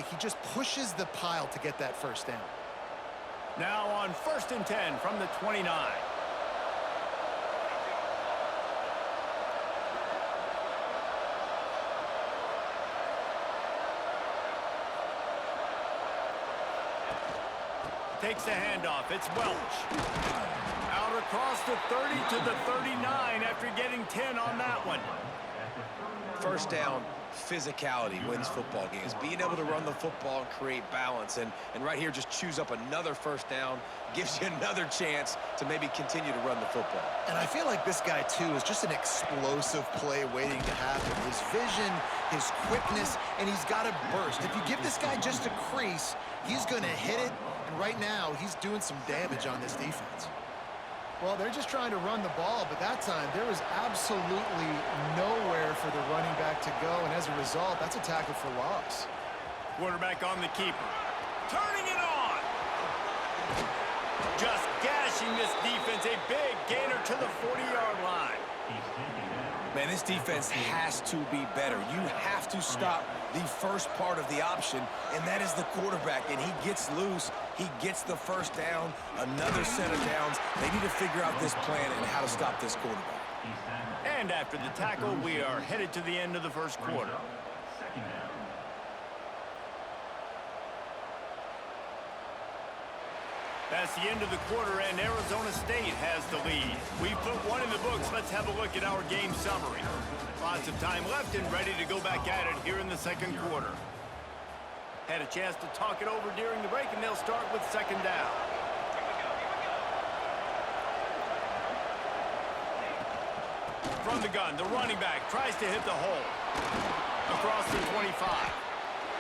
play, he just pushes the pile to get that first down. Now on 1st and 10 from the 29. Takes the handoff. It's Welch. Out across the 30 to the 39 after getting 10 on that one. First down, physicality wins football games. Being able to run the football and create balance. And right here, just choose up another first down, gives you another chance to maybe continue to run the football. And I feel like this guy, too, is just an explosive play waiting to happen. His vision, his quickness, and he's got a burst. If you give this guy just a crease, he's going to hit it. And right now, he's doing some damage on this defense. Well, they're just trying to run the ball, but that time there was absolutely nowhere for the running back to go, and as a result, that's a tackle for loss. Quarterback on the keeper. Turning it on! Just gashing this defense. A big gainer to the 40-yard line. Man, this defense has to be better. You have to stop the first part of the option, and that is the quarterback. And he gets loose. He gets the first down, another set of downs. They need to figure out this plan and how to stop this quarterback. And after the tackle, we are headed to the end of the first quarter. That's the end of the quarter, and Arizona State has the lead. We've put one in the books. Let's have a look at our game summary. Lots of time left and ready to go back at it here in the second quarter. Had a chance to talk it over during the break, and they'll start with second down. From the gun, the running back tries to hit the hole. Across the 25.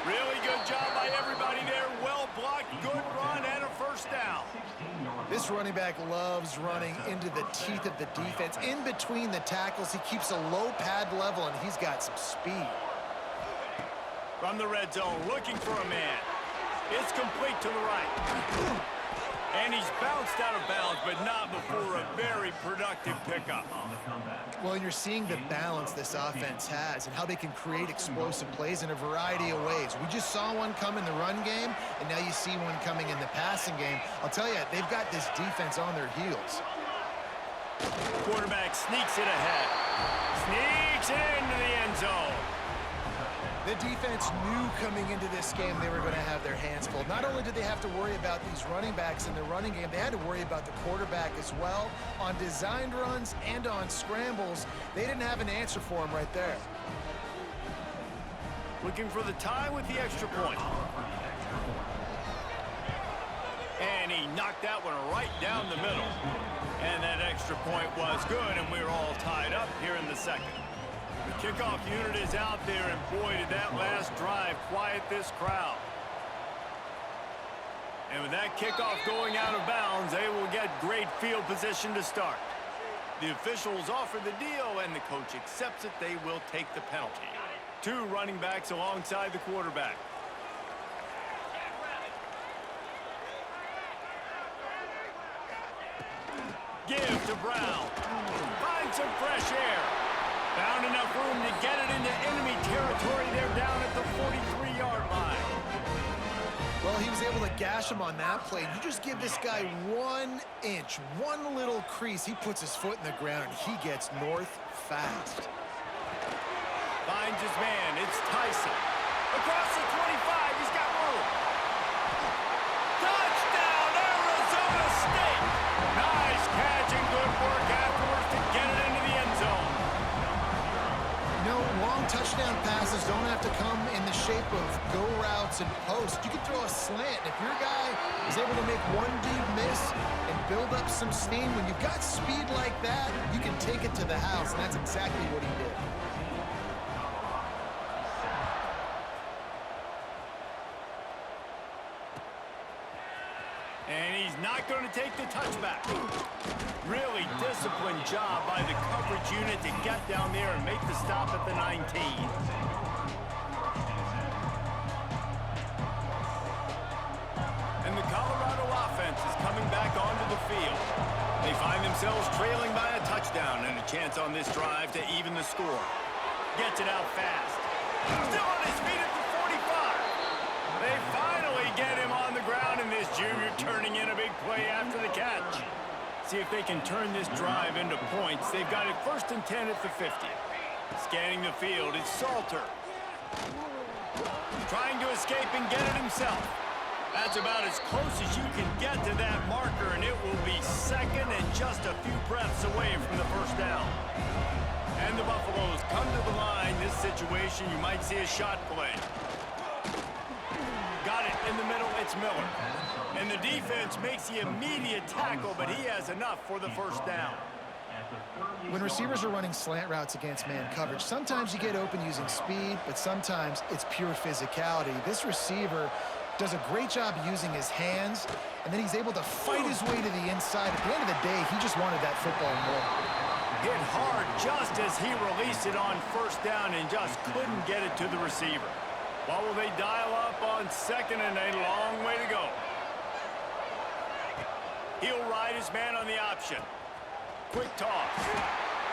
Really good job by everybody there. Well blocked, good run, and a first down. This running back loves running into the teeth of the defense. In between the tackles, he keeps a low pad level, and he's got some speed. From the red zone, looking for a man. It's complete to the right. And he's bounced out of bounds, but not before a very productive pickup. Well, you're seeing the balance this offense has and how they can create explosive plays in a variety of ways. We just saw one come in the run game, and now you see one coming in the passing game. I'll tell you, they've got this defense on their heels. Quarterback sneaks it ahead. Sneaks it into the end zone. The defense knew coming into this game they were going to have their hands full. Not only did they have to worry about these running backs in the running game, they had to worry about the quarterback as well. On designed runs and on scrambles, they didn't have an answer for him right there. Looking for the tie with the extra point. And he knocked that one right down the middle. And that extra point was good, and we're all tied up here in the second. The kickoff unit is out there, and boy, did that last drive quiet this crowd. And with that kickoff going out of bounds, they will get great field position to start. The officials offer the deal, and the coach accepts it. They will take the penalty. Two running backs alongside the quarterback. Give to Brown. Find some fresh air. Found enough room to get it into enemy territory. They're down at the 43-yard line. Well, he was able to gash him on that play. You just give this guy 1 inch, one little crease. He puts his foot in the ground, and he gets north fast. Finds his man. It's Tyson. Across the 25. He's got room. Touchdown, Arizona State. Nice catch and good work afterwards to get it into the end zone. You know, long touchdown passes don't have to come in the shape of go routes and posts. You can throw a slant. If your guy is able to make one dude miss and build up some steam, when you've got speed like that, you can take it to the house, and that's exactly what he did. And he's not going to take the touchback. Really disciplined job by the coverage unit to get down there and make the stop at the 19. And the Colorado offense is coming back onto the field. They find themselves trailing by a touchdown and a chance on this drive to even the score. Gets it out fast. Still on his feet at the 45. Jr. turning in a big play after the catch. See if they can turn this drive into points. They've got it 1st and 10 at the 50. Scanning the field, it's Salter. Trying to escape and get it himself. That's about as close as you can get to that marker, and it will be 2nd and just a few breaths away from the 1st down. And the Buffaloes come to the line. This situation, you might see a shot play. Got it in the middle, it's Miller. And the defense makes the immediate tackle, but he has enough for the 1st down. When receivers are running slant routes against man coverage, sometimes you get open using speed, but sometimes it's pure physicality. This receiver does a great job using his hands, and then he's able to fight his way to the inside. At the end of the day, he just wanted that football more. Hit hard just as he released it on 1st down and just couldn't get it to the receiver. What will they dial up on 2nd and a long way to go? He'll ride his man on the option. Quick toss.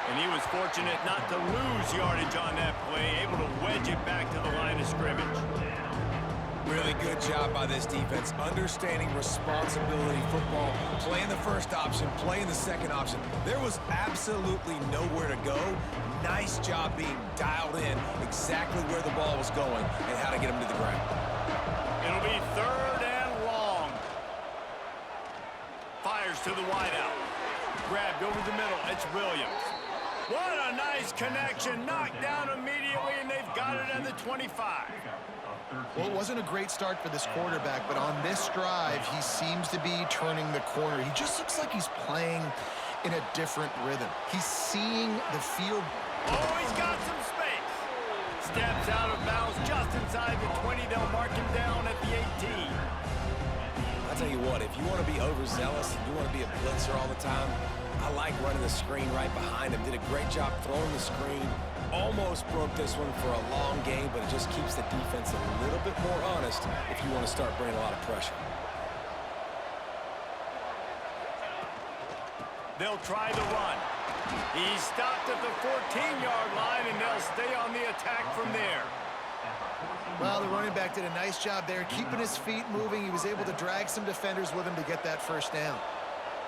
And he was fortunate not to lose yardage on that play, able to wedge it back to the line of scrimmage. Really good job by this defense, understanding responsibility football, playing the 1st option, playing the 2nd option. There was absolutely nowhere to go. Nice job being dialed in exactly where the ball was going and how to get him to the ground. It'll be 3rd and long. Fires to the wideout. Grabbed over the middle. It's Williams. What a nice connection. Knocked down immediately, and they've got it at the 25. Well, it wasn't a great start for this quarterback, but on this drive, he seems to be turning the corner. He just looks like he's playing in a different rhythm. He's seeing the field. Oh, he's got some space. Steps out of bounds just inside the 20. They'll mark him down at the 18. I'll tell you what, if you want to be overzealous and you want to be a blitzer all the time, I like running the screen right behind him. Did a great job throwing the screen. Almost broke this one for a long game, but it just keeps the defense a little bit more honest if you want to start bringing a lot of pressure. They'll try the run. He's stopped at the 14-yard line, and they'll stay on the attack from there. Well, the running back did a nice job there, keeping his feet moving. He was able to drag some defenders with him to get that 1st down.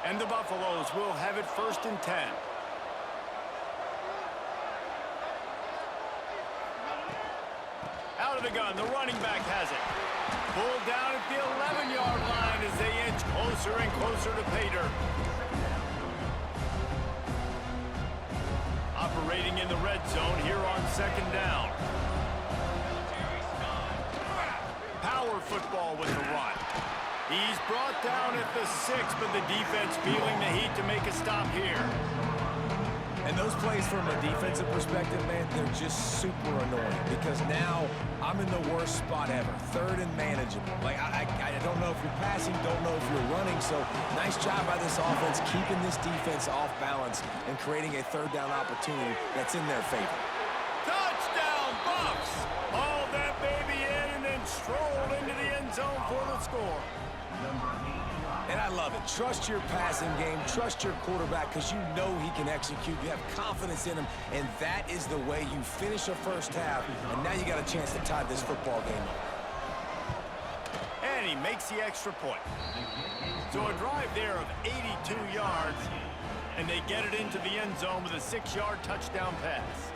And the Buffaloes will have it 1st and 10. Out of the gun, the running back has it. Pulled down at the 11-yard line as they inch closer and closer to pay dirt. Operating in the red zone here on 2nd down. Power football with the run. He's brought down at the 6, but the defense feeling the heat to make a stop here. And those plays from a defensive perspective, man, they're just super annoying because now I'm in the worst spot ever. 3rd and manageable. Like, I don't know if you're passing, don't know if you're running. So nice job by this offense keeping this defense off balance and creating a 3rd down opportunity that's in their favor. Touchdown, Buffs! Haul that baby in and then stroll into the end zone for the score. And I love it. Trust your passing game. Trust your quarterback because you know he can execute. You have confidence in him, and that is the way you finish a 1st half, and now you got a chance to tie this football game up. And he makes the extra point. So a drive there of 82 yards, and they get it into the end zone with a 6-yard touchdown pass.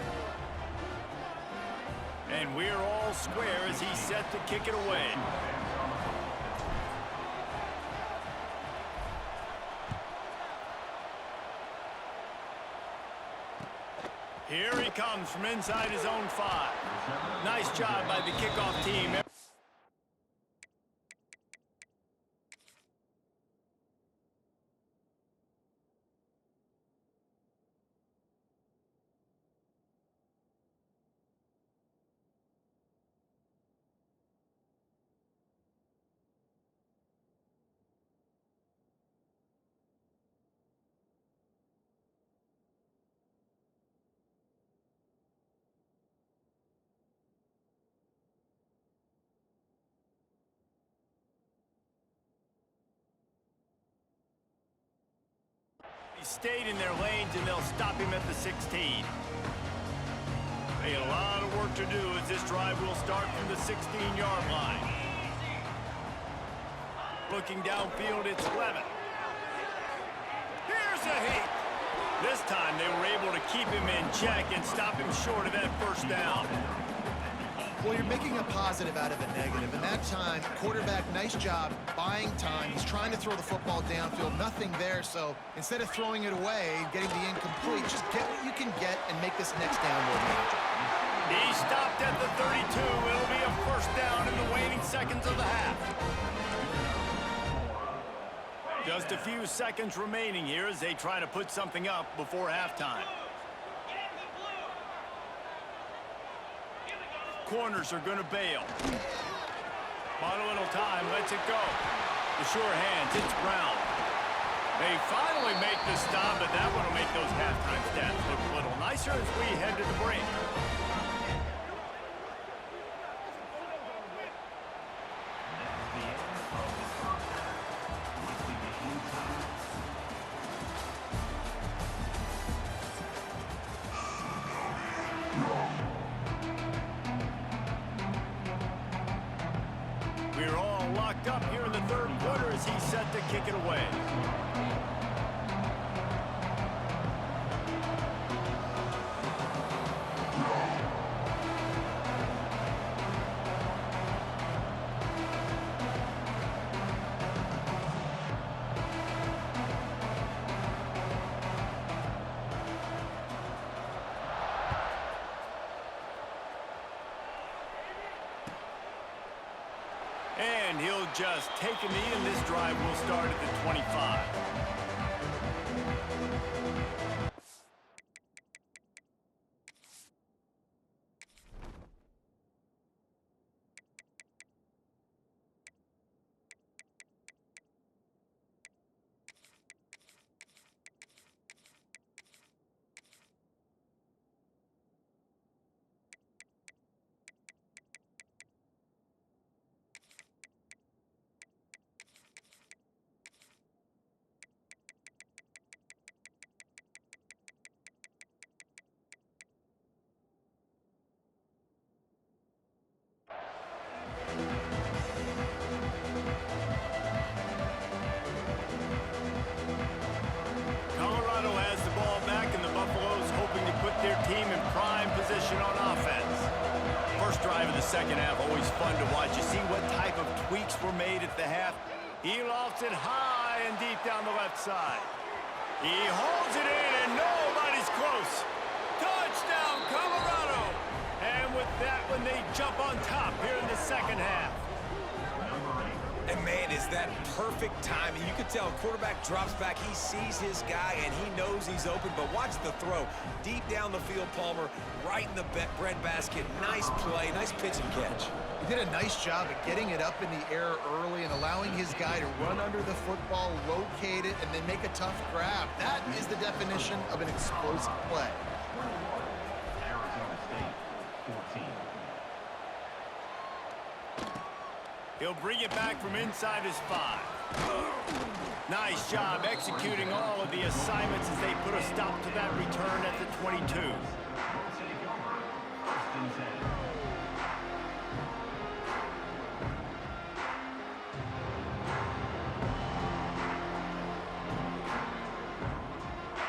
And we're all square as he's set to kick it away. Here he comes from inside his own 5. Nice job by the kickoff team. Stayed in their lanes, and they'll stop him at the 16. They got a lot of work to do as this drive will start from the 16-yard line. Looking downfield, it's Levitt. Here's a hit. This time they were able to keep him in check and stop him short of that first down. Well, you're making a positive out of a negative. And that time, quarterback, nice job buying time. He's trying to throw the football downfield. Nothing there. So instead of throwing it away and getting the incomplete, just get what you can get and make this next down more manageable. He stopped at the 32. It'll be a first down in the waning seconds of the half. Just a few seconds remaining here as they try to put something up before halftime. Corners are going to bail. Bought a little time, lets it go. The sure hands, it's Brown. They finally make the stop, but that one will make those halftime stats look a little nicer as we head to the break. We're all locked up here in the third quarter as he's set to kick it away. And he'll just take a knee, and this drive will start at the 25. Colorado has the ball back, and the Buffaloes hoping to put their team in prime position on offense. First drive of the second half, always fun to watch. You see what type of tweaks were made at the half. He lofts it high and deep down the left side. He holds it in, and nobody's close. Touchdown, Colorado! And with that one, they jump on top here in the second half. And, man, is that perfect timing. You can tell quarterback drops back. He sees his guy, and he knows he's open. But watch the throw. Deep down the field, Palmer, right in the breadbasket. Nice play, nice pitch and catch. He did a nice job at getting it up in the air early and allowing his guy to run under the football, locate it, and then make a tough grab. That is the definition of an explosive play. Arizona State, 14. He'll bring it back from inside his 5. Nice job executing all of the assignments as they put a stop to that return at the 22.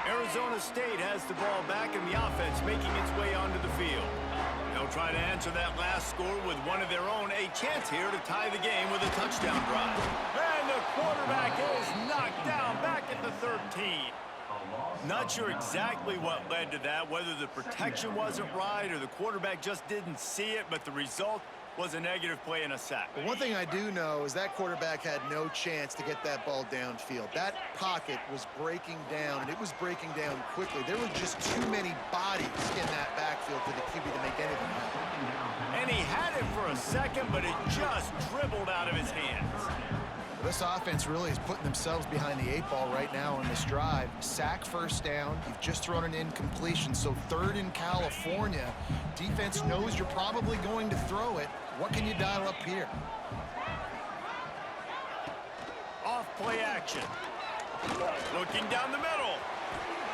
Arizona State has the ball back, and the offense making its way onto the field. They'll try to answer that last score with one of their own. A chance here to tie the game with a touchdown drive. And the quarterback is knocked down back at the 13. Not sure exactly what led to that, whether the protection wasn't right or the quarterback just didn't see it, but the result was a negative play and a sack. But one thing I do know is that quarterback had no chance to get that ball downfield. That pocket was breaking down, and it was breaking down quickly. There were just too many bodies in that backfield for the QB to make anything happen. And he had it for a second, but it just dribbled out of his hands. This offense really is putting themselves behind the 8 ball right now on this drive. Sack, first down. You've just thrown an incompletion, so third in California. Defense knows you're probably going to throw it. What can you dial up here? Off play action. Looking down the middle.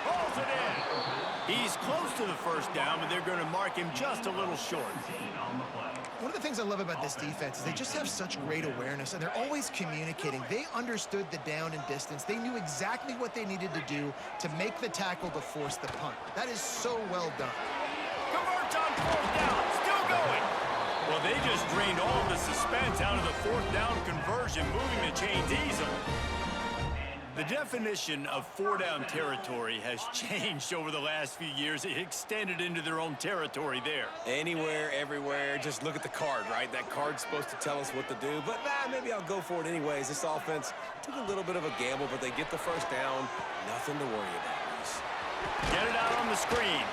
Pulls it in. He's close to the first down, but they're going to mark him just a little short. On the play. One of the things I love about this defense is they just have such great awareness, and they're always communicating. They understood the down and distance. They knew exactly what they needed to do to make the tackle to force the punt. That is so well done. Converts on 4th down. Still going. Well, they just drained all the suspense out of the 4th down conversion, moving the chains easily. The definition of 4-down territory has changed over the last few years. It extended into their own territory there. Anywhere, everywhere, just look at the card, right? That card's supposed to tell us what to do, but maybe I'll go for it anyways. This offense took a little bit of a gamble, but they get the first down. Nothing to worry about, Reese. Get it out on the screen.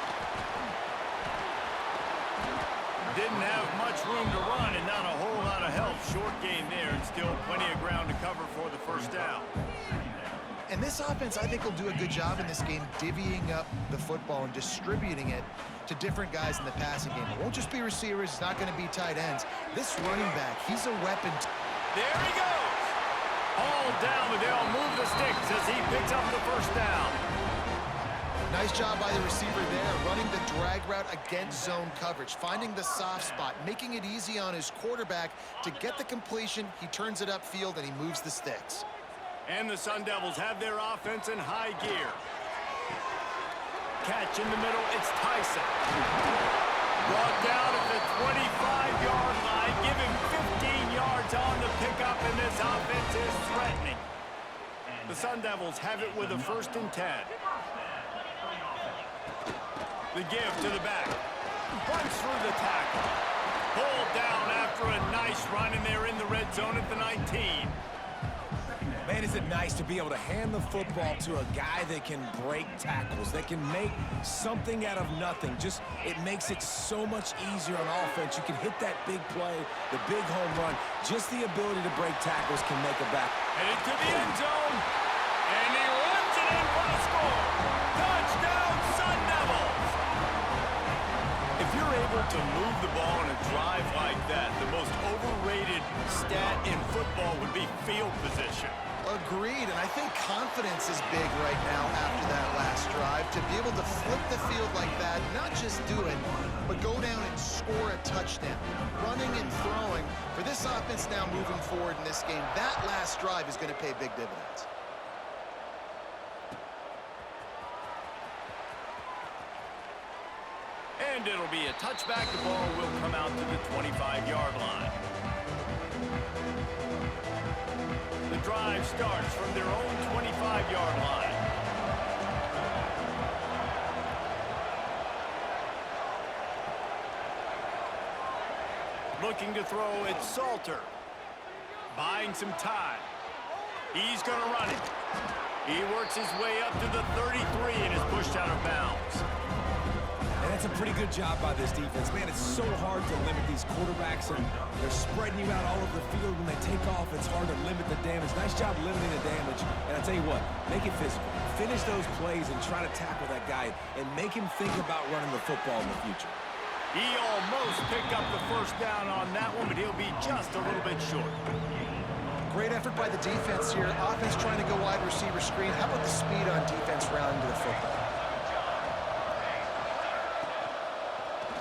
Didn't have much room to run and not a whole lot of help. Short gain there and still plenty of ground to cover for the first down. And this offense, I think, will do a good job in this game divvying up the football and distributing it to different guys in the passing game. It won't just be receivers. It's not going to be tight ends. This running back, he's a weapon. There he goes. All down, but they'll move the sticks as he picks up the first down. Nice job by the receiver there, running the drag route against zone coverage, finding the soft spot, making it easy on his quarterback to get the completion. He turns it upfield, and he moves the sticks. And the Sun Devils have their offense in high gear. Catch in the middle, it's Tyson. Brought down at the 25-yard line. Give him 15 yards on the pickup, and this offense is threatening. The Sun Devils have it with a 1st and 10. The give to the back. Runs through the tackle. Pulled down after a nice run, and they're in the red zone at the 19. Man, is it nice to be able to hand the football to a guy that can break tackles, that can make something out of nothing. Just, it makes it so much easier on offense. You can hit that big play, the big home run. Just the ability to break tackles can make a back. Headed to the end zone, and he runs it in for the score. Touchdown, Sun Devils! If you're able to move the ball in a drive like that, the most overrated stat in football would be field position. Agreed, and I think confidence is big right now after that last drive. To be able to flip the field like that, not just do it, but go down and score a touchdown. Running and throwing, for this offense now moving forward in this game, that last drive is going to pay big dividends. And it'll be a touchback. The ball will come out to the 25-yard line. The drive starts from their own 25-yard line. Looking to throw, it's Salter. Buying some time. He's going to run it. He works his way up to the 33 and is pushed out of bounds. And that's a pretty good job by this defense. Man, it's so hard to limit these quarterbacks, and they're spreading you out all over the field. When they take off, it's hard to limit the damage. Nice job limiting the damage. And I tell you what, make it physical. Finish those plays and try to tackle that guy and make him think about running the football in the future. He almost picked up the first down on that one, but he'll be just a little bit short. Great effort by the defense here. Offense trying to go wide receiver screen. How about the speed on defense rounding to the football?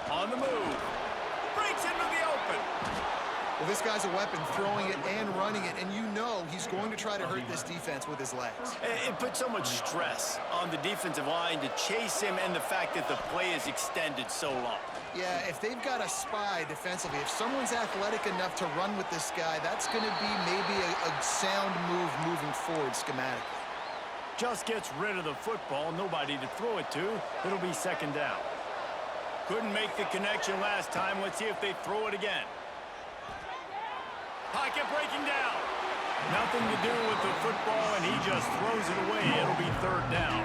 On the move. Breaks into the open. Well, this guy's a weapon, throwing it and running it, and you know he's going to try to hurt this defense with his legs. It puts so much stress on the defensive line to chase him, and the fact that the play is extended so long. Yeah, if they've got a spy defensively, if someone's athletic enough to run with this guy, that's going to be maybe a sound move moving forward schematically. Just gets rid of the football, nobody to throw it to. It'll be 2nd down. Couldn't make the connection last time. Let's see if they throw it again. Pocket breaking down. Nothing to do with the football, and he just throws it away. It'll be 3rd down.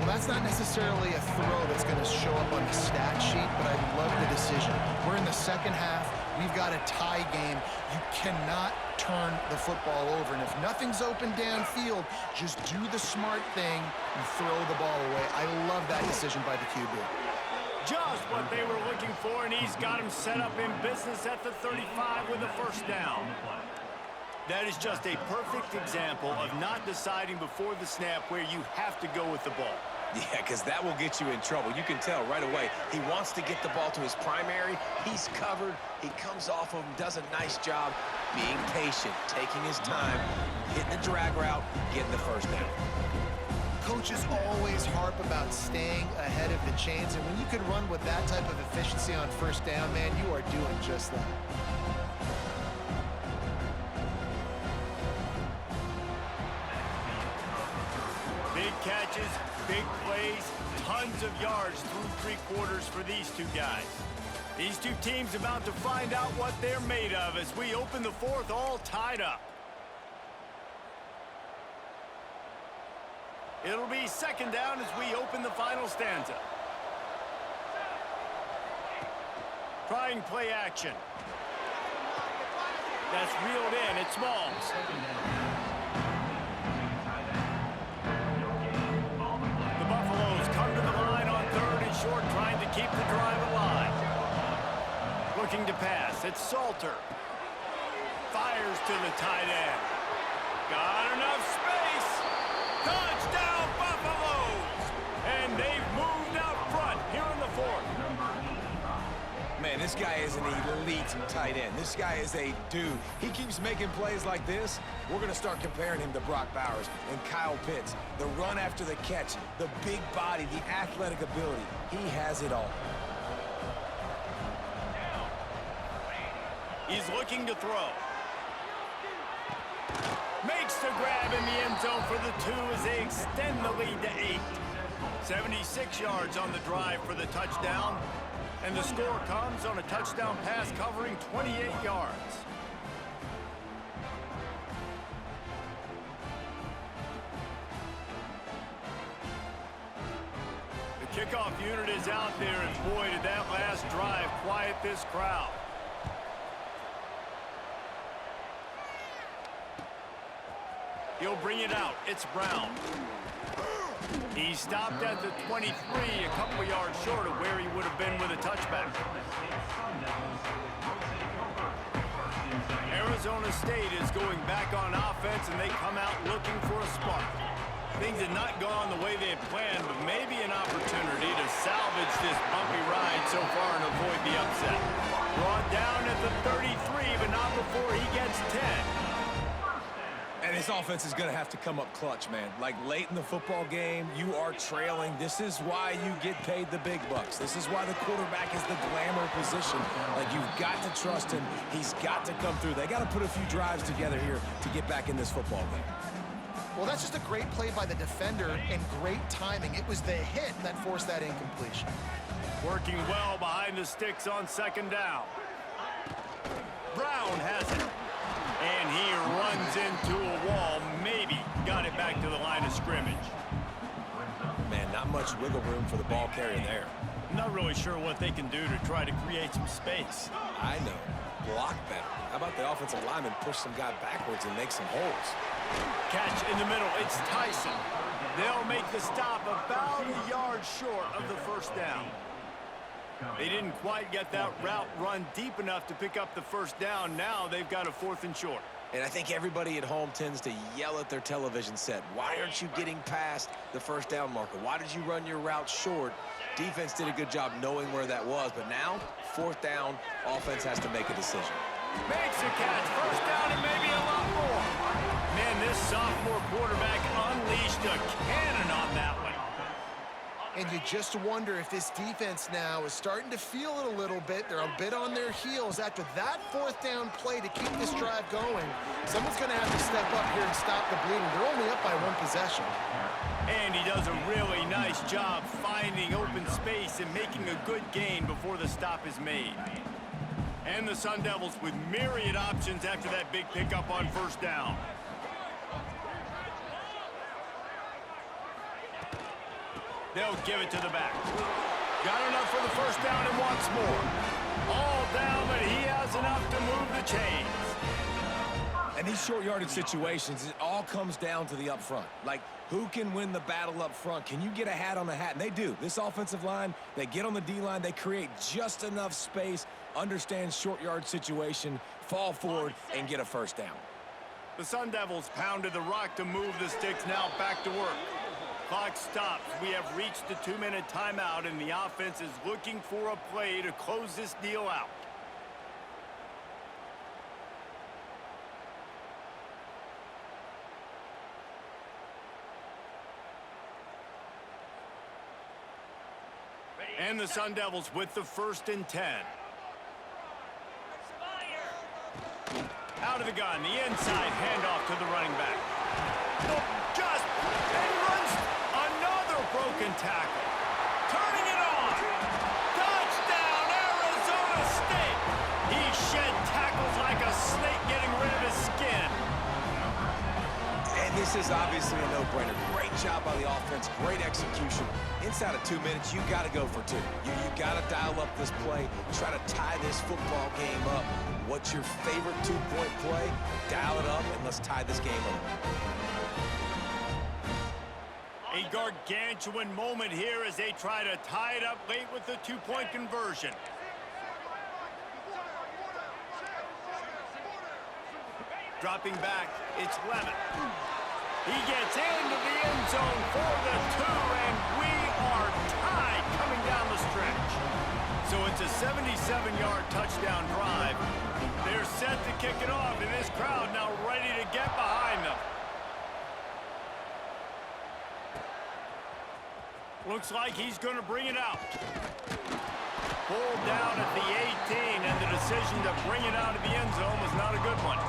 Well, that's not necessarily a throw that's going to show up on the stat sheet, but I love the decision. We're in the second half. We've got a tie game. You cannot turn the football over. And if nothing's open downfield, just do the smart thing and throw the ball away. I love that decision by the QB. Just what they were looking for, and he's got him set up in business at the 35 with a 1st down. That is just a perfect example of not deciding before the snap where you have to go with the ball. Yeah, because that will get you in trouble. You can tell right away. He wants to get the ball to his primary. He's covered. He comes off of him, does a nice job being patient, taking his time, hitting the drag route, getting the first down. Coaches always harp about staying ahead of the chains, and when you can run with that type of efficiency on first down, man, you are doing just that. Big catches, big plays, tons of yards through three quarters for these two guys. These two teams about to find out what they're made of as we open the fourth all tied up. It'll be second down as we open the final stanza. Trying play action. That's reeled in. It's Smalls. The Buffaloes come to the line on third and short, trying to keep the drive alive. Looking to pass. It's Salter. Fires to the tight end. Got enough space. Touchdown, Buffaloes! And they've moved out front here in the fourth. Man, this guy is an elite tight end. This guy is a dude. He keeps making plays like this. We're going to start comparing him to Brock Bowers and Kyle Pitts. The run after the catch, the big body, the athletic ability. He has it all. He's looking to throw. Makes the grab in the end zone for the two as they extend the lead to 8. 76 yards on the drive for the touchdown. And the score comes on a touchdown pass covering 28 yards. The kickoff unit is out there, and boy, did that last drive quiet this crowd. He'll bring it out. It's Brown. He stopped at the 23, a couple of yards short of where he would have been with a touchback. Arizona State is going back on offense, and they come out looking for a spark. Things had not gone the way they had planned, but maybe an opportunity to salvage this bumpy ride so far and avoid the upset. Brought down at the 33, but not before he gets 10. And his offense is going to have to come up clutch, man. Like late in the football game, you are trailing. This is why you get paid the big bucks. This is why the quarterback is the glamour position. Like, you've got to trust him. He's got to come through. They got to put a few drives together here to get back in this football game. Well, that's just a great play by the defender and great timing. It was the hit that forced that incompletion. Working well behind the sticks on second down. Brown has it. And he runs into a wall. Maybe got it back to the line of scrimmage. Man, not much wiggle room for the ball carrier there. Not really sure what they can do to try to create some space. I know. Block better. How about the offensive lineman push some guy backwards and make some holes? Catch in the middle. It's Tyson. They'll make the stop about a yard short of the first down. They didn't quite get that route run deep enough to pick up the first down. Now they've got a 4th and short. And I think everybody at home tends to yell at their television set. Why aren't you getting past the first down marker? Why did you run your route short? Defense did a good job knowing where that was. But now, 4th down, offense has to make a decision. Makes a catch. First down and maybe a lot more. Man, this sophomore quarterback unleashed a cannon on that one. And you just wonder if this defense now is starting to feel it a little bit. They're a bit on their heels after that 4th down play to keep this drive going. Someone's going to have to step up here and stop the bleeding. They're only up by 1 possession. And he does a really nice job finding open space and making a good gain before the stop is made. And the Sun Devils with myriad options after that big pickup on first down. They'll give it to the back. Got enough for the first down and wants more. All down, but he has enough to move the chains. And these short yardage situations, it all comes down to the up front. Like, who can win the battle up front? Can you get a hat on the hat? And they do. This offensive line, they get on the D-line, they create just enough space, understand short yard situation, fall forward, and get a first down. The Sun Devils pounded the rock to move the sticks, now back to work. Clock stops. We have reached the 2-minute timeout, and the offense is looking for a play to close this deal out. And the Sun Devils with the 1st and 10. Out of the gun, the inside handoff to the running back. And runs another broken tackle. Turning it on. Touchdown, Arizona State. He shed tackles like a snake getting rid of his skin. And this is obviously a no-brainer. Great job by the offense, great execution. Inside of 2 minutes, you got to go for 2. You got to dial up this play, try to tie this football game up. What's your favorite 2-point play? Dial it up, and let's tie this game up. A gargantuan moment here as they try to tie it up late with the 2-point conversion. Dropping back, it's Lemon. He gets into the end zone for the 2, and we are tied coming down the stretch. So it's a 77-yard touchdown drive. They're set to kick it off, and this crowd now ready to get behind them. Looks like he's going to bring it out. Pulled down at the 18, and the decision to bring it out of the end zone was not a good one.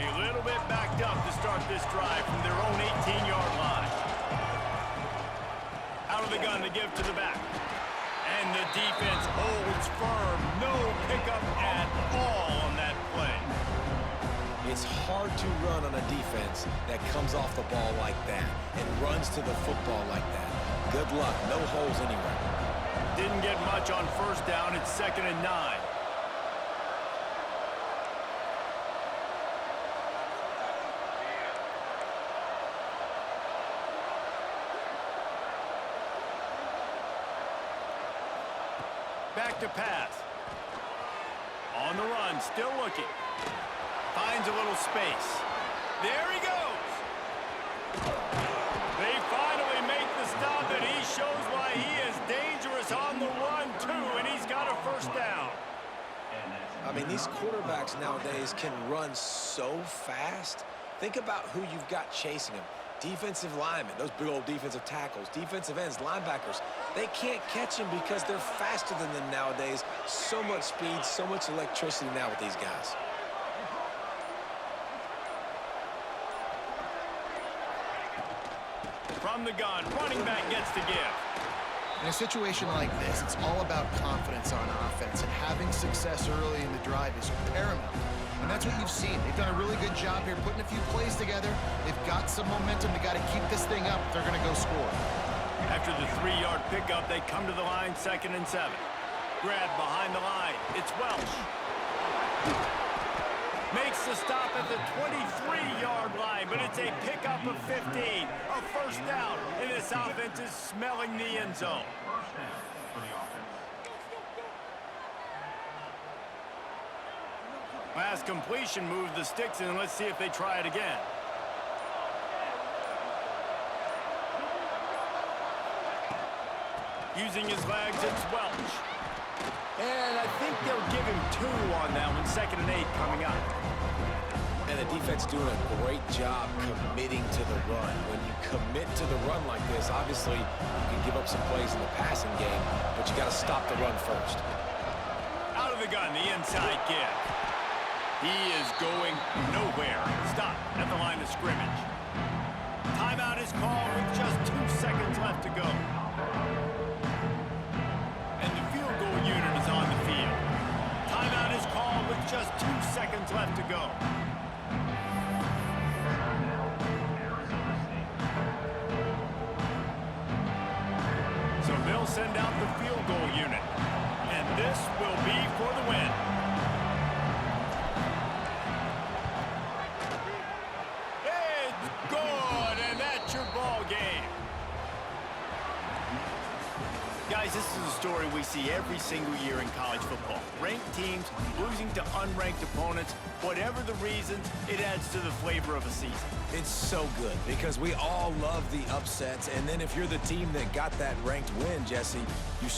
A little bit backed up to start this drive from their own 18-yard line. Out of the gun to give to the back. And the defense holds firm. No pickup at all on that play. It's hard to run on a defense that comes off the ball like that and runs to the football like that. Good luck. No holes anywhere. Didn't get much on 1st down. It's 2nd and 9. Back to pass. On the run, still looking. Finds a little space. There he goes. They finally make the stop, and he shows why he is dangerous on the run, too, and he's got a 1st down. I mean, these quarterbacks nowadays can run so fast. Think about who you've got chasing them. Defensive linemen, those big old defensive tackles, defensive ends, linebackers. They can't catch them because they're faster than them nowadays. So much speed, so much electricity now with these guys. From the gun, running back gets the give. In a situation like this, it's all about confidence on offense, and having success early in the drive is paramount. And that's what you've seen. They've done a really good job here putting a few plays together. They've got some momentum. They got to keep this thing up if they're going to go score. After the 3-yard pickup, they come to the line, 2nd and 7. Grab behind the line. It's Welch. Makes the stop at the 23-yard line, but it's a pickup of 15. A 1st down, and this offense is smelling the end zone. Last completion moved the sticks in. Let's see if they try it again. Using his legs, it's Welch. And I think they'll give him 2 on that one. 2nd and 8 coming up. And the defense doing a great job committing to the run. When you commit to the run like this, obviously you can give up some plays in the passing game, but you got to stop the run first. Out of the gun, the inside give. He is going nowhere. Stop at the line of scrimmage. Timeout is called with just 2 seconds left to go. And the field goal unit is on the field. Timeout is called with just 2 seconds left to go. So they'll send out the field goal unit. And this will be for the win. It's good, and that's your ball game. Guys, Guys, this is a story we see every single year in college football. Ranked teams losing to unranked opponents. Whatever the reasons, it adds to the flavor of a season. It's so good because we all love the upsets, and then if you're the team that got that ranked win, Jesse, you